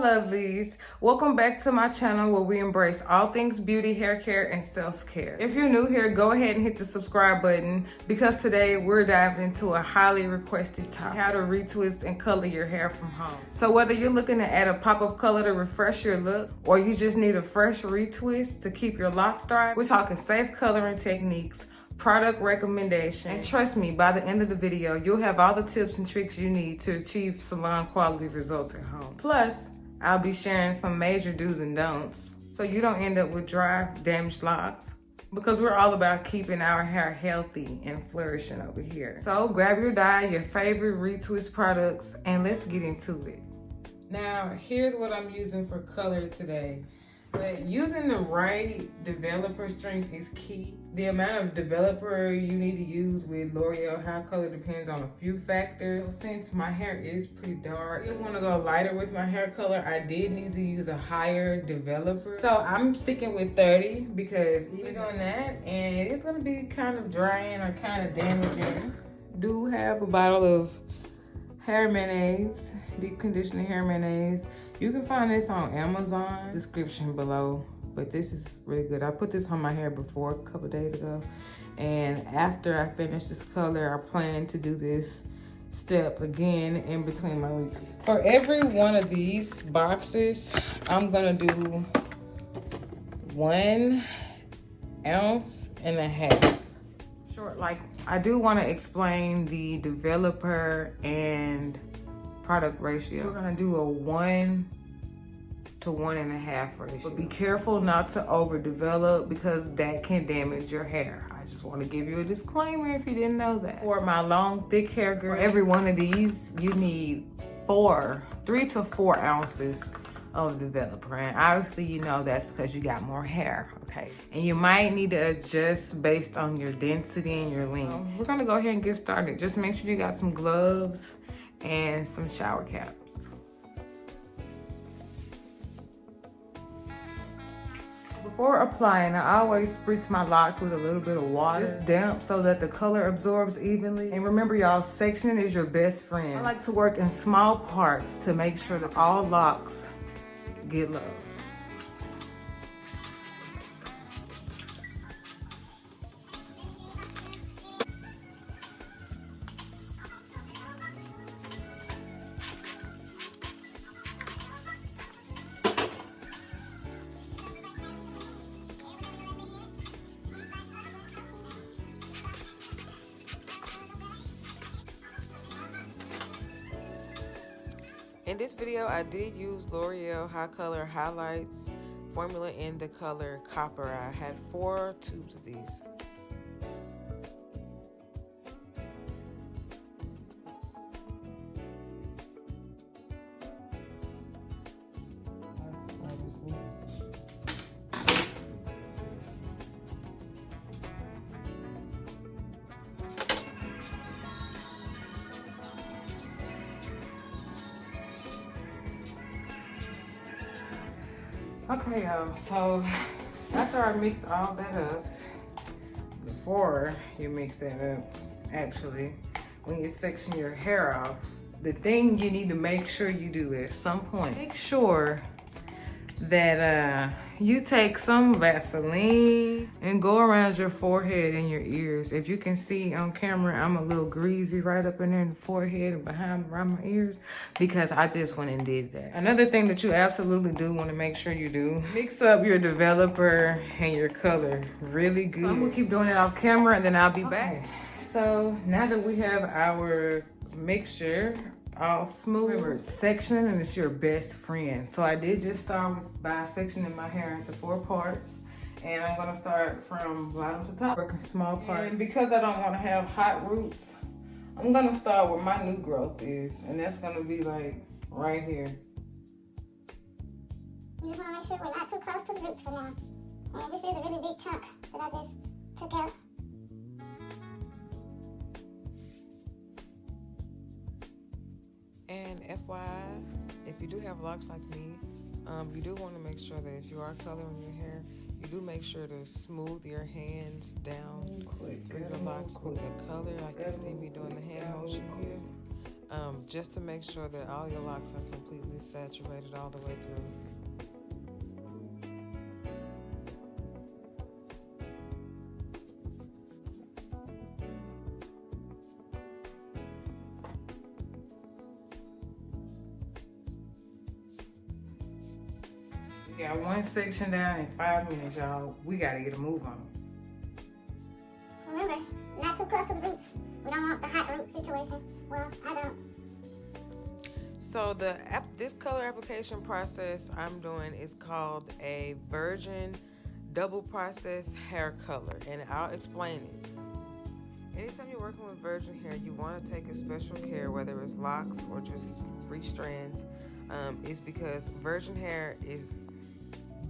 lovelies, welcome back to my channel where we embrace all things beauty, hair care, and self-care. If you're new here, go ahead and hit the subscribe button because today we're diving into a highly requested topic: how to retwist and color your hair from home. So whether you're looking to add a pop of color to refresh your look or you just need a fresh retwist to keep your locks thriving, we're talking safe coloring techniques, product recommendation, and trust me, by the end of the video you'll have all the tips and tricks you need to achieve salon quality results at home. Plus, I'll be sharing some major do's and don'ts so you don't end up with dry, damaged locks, because we're all about keeping our hair healthy and flourishing over here. So grab your dye, your favorite retwist products, and let's get into it. Now here's what I'm using for color today. But using the right developer strength is key. The amount of developer you need to use with L'Oreal Hicolor depends on a few factors. Since my hair is pretty dark, I want to go lighter with my hair color. I did need to use a higher developer. So I'm sticking with 30 because even doing that, and it's going to be kind of drying or kind of damaging. Do have a bottle of hair mayonnaise, deep conditioning hair mayonnaise. You can find this on Amazon, description below, but this is really good. I put this on my hair before a couple days ago, and after I finish this color, I plan to do this step again in between my retwists. For every one of these boxes, I'm gonna do 1.5 ounces. Short, like, I do want to explain the developer and product ratio. We're gonna do a 1 to 1.5 ratio. But be careful not to overdevelop because that can damage your hair. I just want to give you a disclaimer if you didn't know that. For my long, thick hair girl, for every one of these, you need 3 to 4 ounces of developer. And obviously, you know that's because you got more hair, okay? And you might need to adjust based on your density and your length. We're gonna go ahead and get started. Just make sure you got some gloves and some shower caps. Before applying, I always spritz my locks with a little bit of water, just damp, so that the color absorbs evenly. And remember, y'all, sectioning is your best friend. I like to work in small parts to make sure that all locks get love. In this video, I did use L'Oreal Hicolor Hilights formula in the color Copper. I had 4 tubes of these. Okay, y'all, so after I mix all that up, before you mix that up, actually, when you section your hair off, the thing you need to make sure you do at some point, make sure that you take some Vaseline and go around your forehead and your ears. If you can see on camera, I'm a little greasy right up in there in the forehead and behind around my ears because I just went and did that. Another thing that you absolutely do want to make sure you do, mix up your developer and your color really good. So I'm gonna keep doing it off camera and then I'll be back. So now that we have our mixture all smooth, remember, sectioning and it's your best friend. So I did just start by sectioning my hair into 4 parts, and I'm gonna start from bottom to top, working small parts. And because I don't want to have hot roots, I'm gonna start where my new growth is, and that's gonna be like right here. We just want to make sure we're not too close to the roots for now. And this is a really big chunk that I just took out. And FYI, if you do have locks like me, you do want to make sure that if you are coloring your hair, you do make sure to smooth your hands down through the locks with the color, like you see me doing the hand motion here. just to make sure that all your locks are completely saturated all the way through. We got one section down in 5 minutes, y'all. We gotta get a move on. Remember, not too close to the roots. We don't want the hot root situation. Well, I don't. So this color application process I'm doing is called a virgin double process hair color, and I'll explain it. Anytime you're working with virgin hair, you want to take a special care, whether it's locks or just 3 strands, is because virgin hair is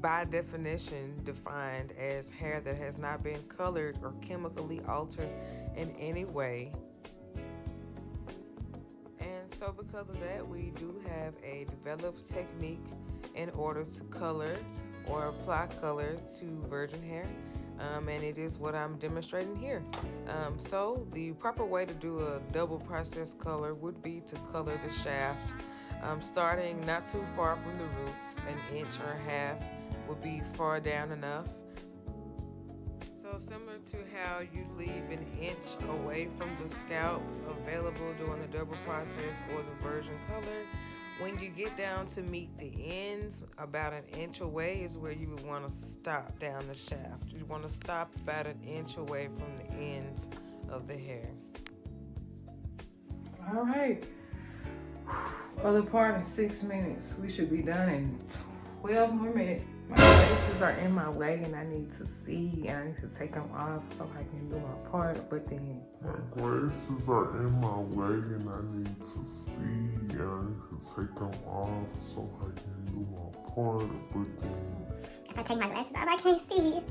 by definition defined as hair that has not been colored or chemically altered in any way. And so because of that, we do have a developed technique in order to color or apply color to virgin hair. And it is what I'm demonstrating here. So the proper way to do a double process color would be to color the shaft, starting not too far from the roots, 1.5 inches would be far down enough. So similar to how you leave 1 inch away from the scalp available during the double process or the virgin color, when you get down to meet the ends, about 1 inch away is where you would want to stop down the shaft. You want to stop about 1 inch away from the ends of the hair. All right. Other part in 6 minutes. We should be done in 12 more minutes. My glasses are in my way and I need to see, and I need to take them off so I can do my part, but then... My glasses are in my way and I need to see, and I need to take them off so I can do my part, but then... If I take my glasses off, I can't see.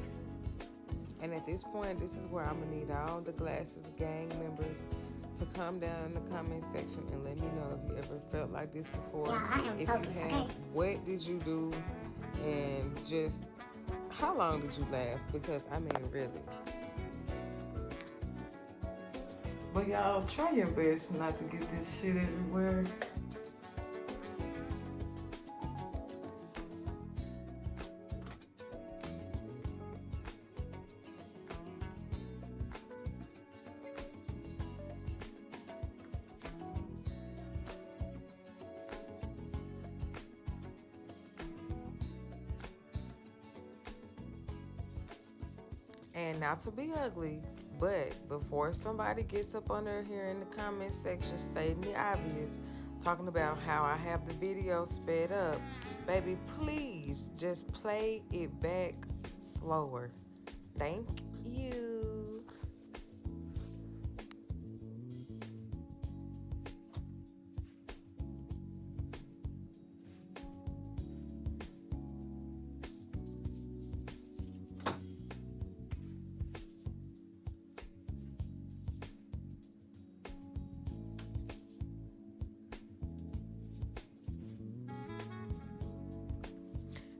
And at this point, this is where I'm going to need all the glasses gang members to come down in the comment section and let me know if you ever felt like this before. Yeah, I am if focused, you have, okay? what did you do? And just how long did you laugh? Because I mean, really. But y'all, try your best not to get this shit everywhere. And not to be ugly, but before somebody gets up under here in the comment section stating the obvious, talking about how I have the video sped up, baby, please just play it back slower. Thank you.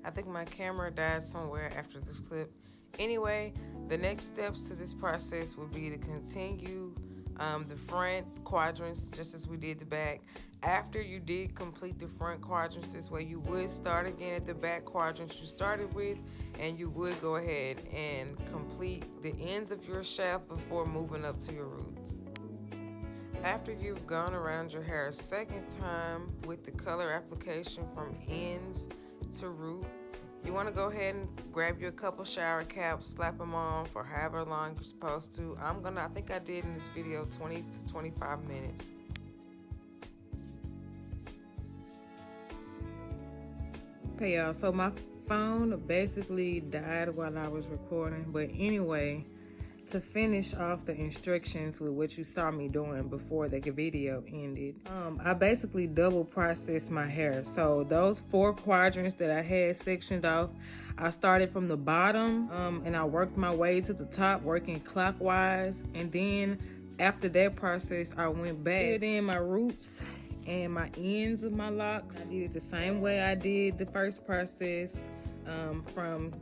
I think my camera died somewhere after this clip. Anyway, the next steps to this process would be to continue the front quadrants just as we did the back. After you did complete the front quadrants this way, you would start again at the back quadrants you started with, and you would go ahead and complete the ends of your shaft before moving up to your roots. After you've gone around your hair a second time with the color application from ends to root, you want to go ahead and grab you a couple shower caps, slap them on for however long you're supposed to. I think I did in this video 20 to 25 minutes. Okay, y'all, so my phone basically died while I was recording, but anyway, to finish off the instructions with what you saw me doing before the video ended, I basically double processed my hair. So those 4 quadrants that I had sectioned off, I started from the bottom and I worked my way to the top, working clockwise, and then after that process I went back, filled in my roots and my ends of my locks. I did it the same way I did the first process, from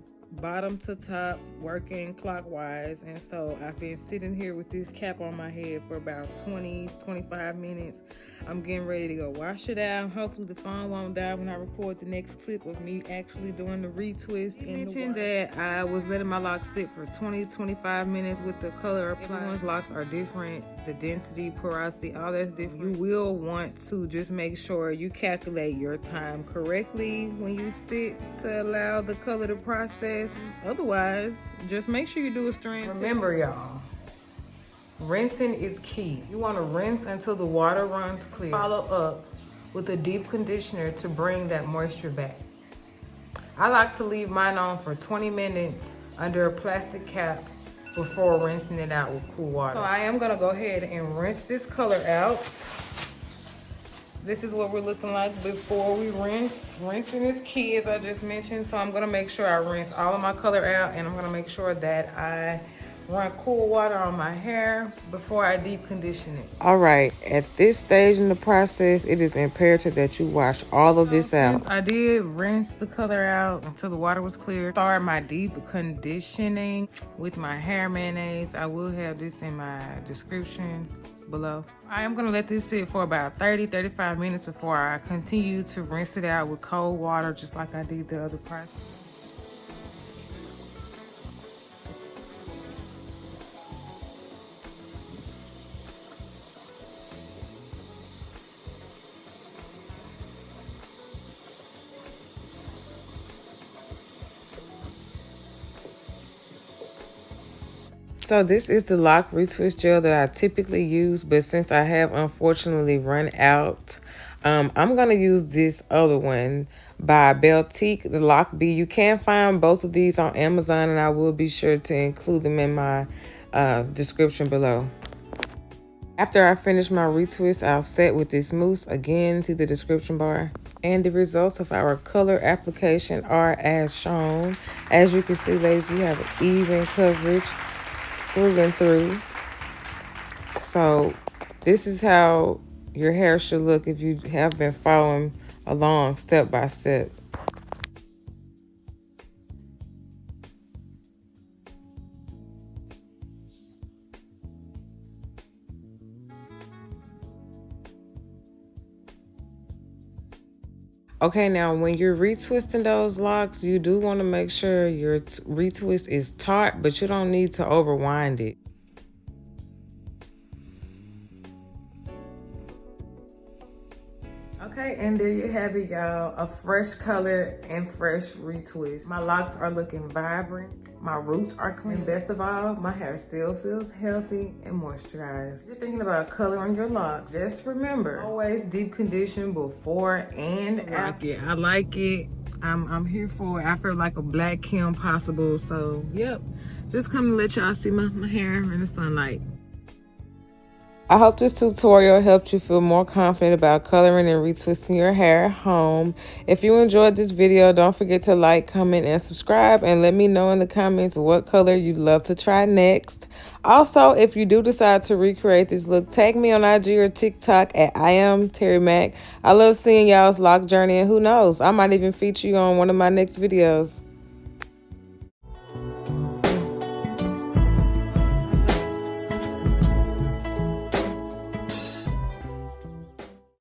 bottom to top, working clockwise. And so I've been sitting here with this cap on my head for about 20-25 minutes. I'm getting ready to go wash it out. Hopefully the phone won't die when I record the next clip of me actually doing the retwist. I mentioned that I was letting my locks sit for 20-25 minutes with the color applied. Everyone's locks are different. The density, porosity, all that's different. You will want to just make sure you calculate your time correctly when you sit to allow the color to process. Otherwise, just make sure you do a strand. Remember, y'all, rinsing is key. You want to rinse until the water runs clear. Follow up with a deep conditioner to bring that moisture back. I like to leave mine on for 20 minutes under a plastic cap before rinsing it out with cool water. So I am gonna go ahead and rinse this color out. This is what we're looking like before we rinse. Rinsing is key, as I just mentioned. So I'm gonna make sure I rinse all of my color out, and I'm gonna make sure that I run cool water on my hair before I deep condition it. All right, at this stage in the process, it is imperative that you wash all of this out. I did rinse the color out until the water was clear. Start my deep conditioning with my hair mayonnaise. I will have this in my description below. I am gonna let this sit for about 30-35 minutes before I continue to rinse it out with cold water, just like I did the other process. So this is the lock retwist gel that I typically use, but since I have unfortunately run out, I'm gonna use this other one by Beltique, the Lock B. You can find both of these on Amazon, and I will be sure to include them in my description below. After I finish my retwist, I'll set with this mousse. Again, see the description bar. And the results of our color application are as shown. As you can see, ladies, we have an even coverage through and through. So this is how your hair should look if you have been following along step by step. Okay, now when you're retwisting those locks, you do want to make sure your retwist is taut, but you don't need to overwind it. Okay, and there you have it, y'all. A fresh color and fresh retwist. My locks are looking vibrant. My roots are clean. And best of all, my hair still feels healthy and moisturized. If you're thinking about coloring your locks, just remember, always deep condition before and after. I like it. I'm here for it. I feel like a Black Kim possible. So, yep. Just come to let y'all see my hair in the sunlight. I hope this tutorial helped you feel more confident about coloring and retwisting your hair at home. If you enjoyed this video, don't forget to like, comment, and subscribe, and let me know in the comments what color you'd love to try next. Also, if you do decide to recreate this look, tag me on IG or TikTok at theterrimacc. I love seeing y'all's lock journey, and who knows, I might even feature you on one of my next videos.